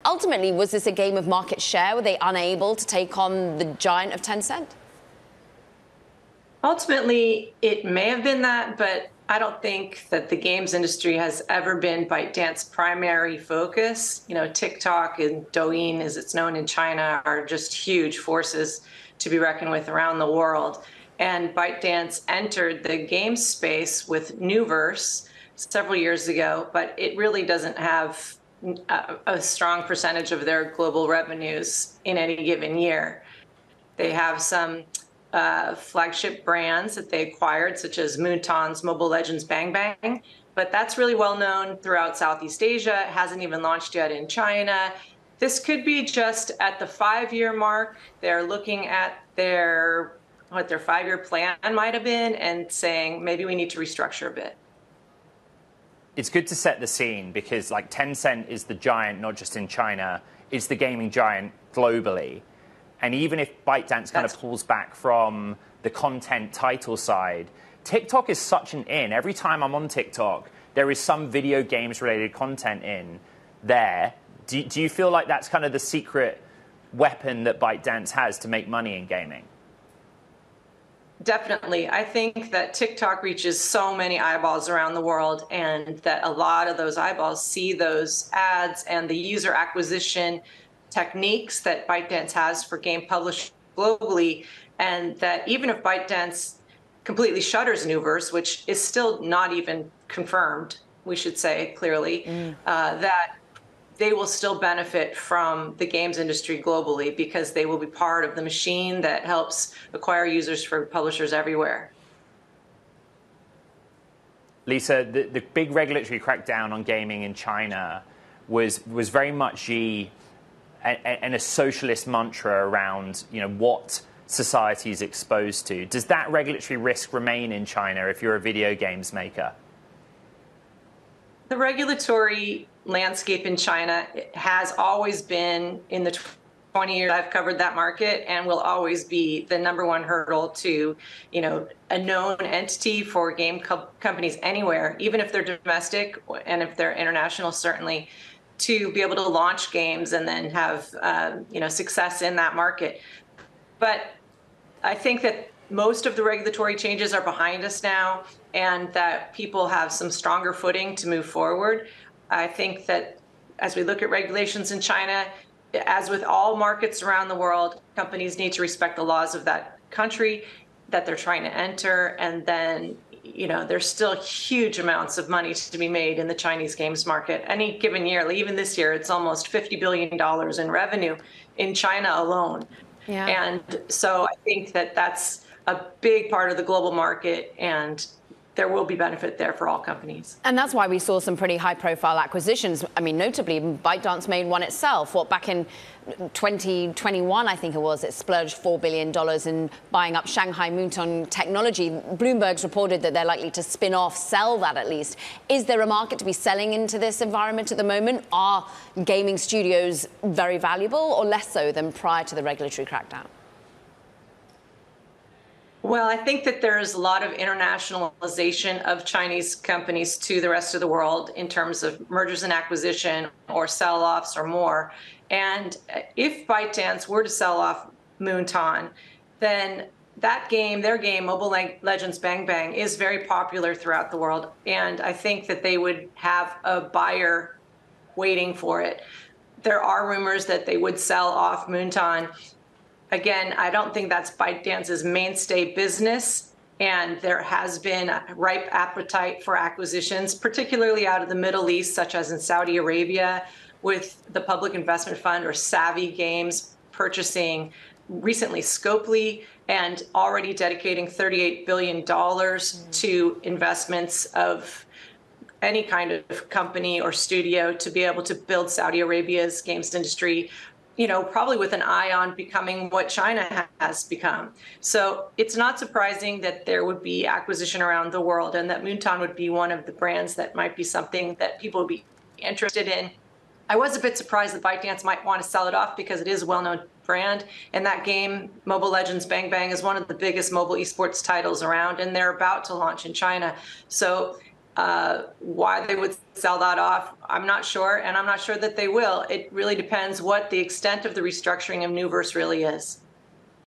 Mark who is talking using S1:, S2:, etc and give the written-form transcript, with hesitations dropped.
S1: Ultimately, was this a game of market share? Were they unable to take on the giant of Tencent?
S2: Ultimately, it may have been that, but I don't think that the games industry has ever been ByteDance's primary focus. You know, TikTok and Douyin, as it's known in China, are just huge forces to be reckoned with around the world. And ByteDance entered the game space with Nuverse several years ago, but it really doesn't have a strong percentage of their global revenues in any given year. They have some flagship brands that they acquired, such as Moonton's Mobile Legends Bang Bang, but that's really well known throughout Southeast Asia. It hasn't even launched yet in China. This could be just at the 5-year mark. They're looking at what their 5-year plan might have been and saying, maybe we need to restructure a bit.
S3: It's good to set the scene because like Tencent is the giant, not just in China, it's the gaming giant globally. And even if ByteDance kind of pulls back from the content title side, TikTok is such an in. Every time I'm on TikTok, there is some video games related content in there. Do you feel like that's kind of the secret weapon that ByteDance has to make money in gaming?
S2: Definitely. I think that TikTok reaches so many eyeballs around the world, and that a lot of those eyeballs see those ads and the user acquisition techniques that ByteDance has for game publishing globally, and that even if ByteDance completely shutters Nuverse, which is still not even confirmed, we should say clearly, that they will still benefit from the games industry globally because they will be part of the machine that helps acquire users for publishers everywhere.
S3: Lisa, the big regulatory crackdown on gaming in China was very much and a socialist mantra around, you know, what society is exposed to. Does that regulatory risk remain in China if you're a video games maker?
S2: The regulatory landscape in China has always been, in the 20 years I've covered that market, and will always be the #1 hurdle to, you know, a known entity for game companies anywhere, even if they're domestic and if they're international, certainly, to be able to launch games and then have you know, success in that market. But I think that most of the regulatory changes are behind us now, and that people have some stronger footing to move forward. I think that as we look at regulations in China, as with all markets around the world, companies need to respect the laws of that country that they're trying to enter, and then, you know, there's still huge amounts of money to be made in the Chinese games market. Any given year, even this year, it's almost $50 billion in revenue in China alone. Yeah. And so I think that that's a big part of the global market, and there will be benefit there for all companies.
S1: And that's why we saw some pretty high-profile acquisitions. I mean, notably, ByteDance made one itself. Back in 2021, I think it was, it splurged $4 billion in buying up Shanghai Moonton Technology. Bloomberg's reported that they're likely to spin off, sell that at least. Is there a market to be selling into this environment at the moment? Are gaming studios very valuable, or less so than prior to the regulatory crackdown?
S2: Well, I think that there's a lot of internationalization of Chinese companies to the rest of the world in terms of mergers and acquisition or sell-offs or more. And if ByteDance were to sell off Moonton, then that game, their game, Mobile Legends Bang Bang, is very popular throughout the world. And I think that they would have a buyer waiting for it. There are rumors that they would sell off Moonton. Again, I don't think that's ByteDance's mainstay business, and there has been a ripe appetite for acquisitions, particularly out of the Middle East, such as in Saudi Arabia, with the Public Investment Fund or Savvy Games purchasing recently Scopely and already dedicating $38 billion to investments of any kind of company or studio to be able to build Saudi Arabia's games industry, you know, probably with an eye on becoming what China has become. So it's not surprising that there would be acquisition around the world, and that Moonton would be one of the brands that might be something that people would be interested in. I was a bit surprised that ByteDance might want to sell it off because it is a well-known brand, and that game, Mobile Legends Bang Bang, is one of the biggest mobile esports titles around, and they're about to launch in China. So Why they would sell that off, I'm not sure, and I'm not sure that they will. It really depends what the extent of the restructuring of Nuverse really is.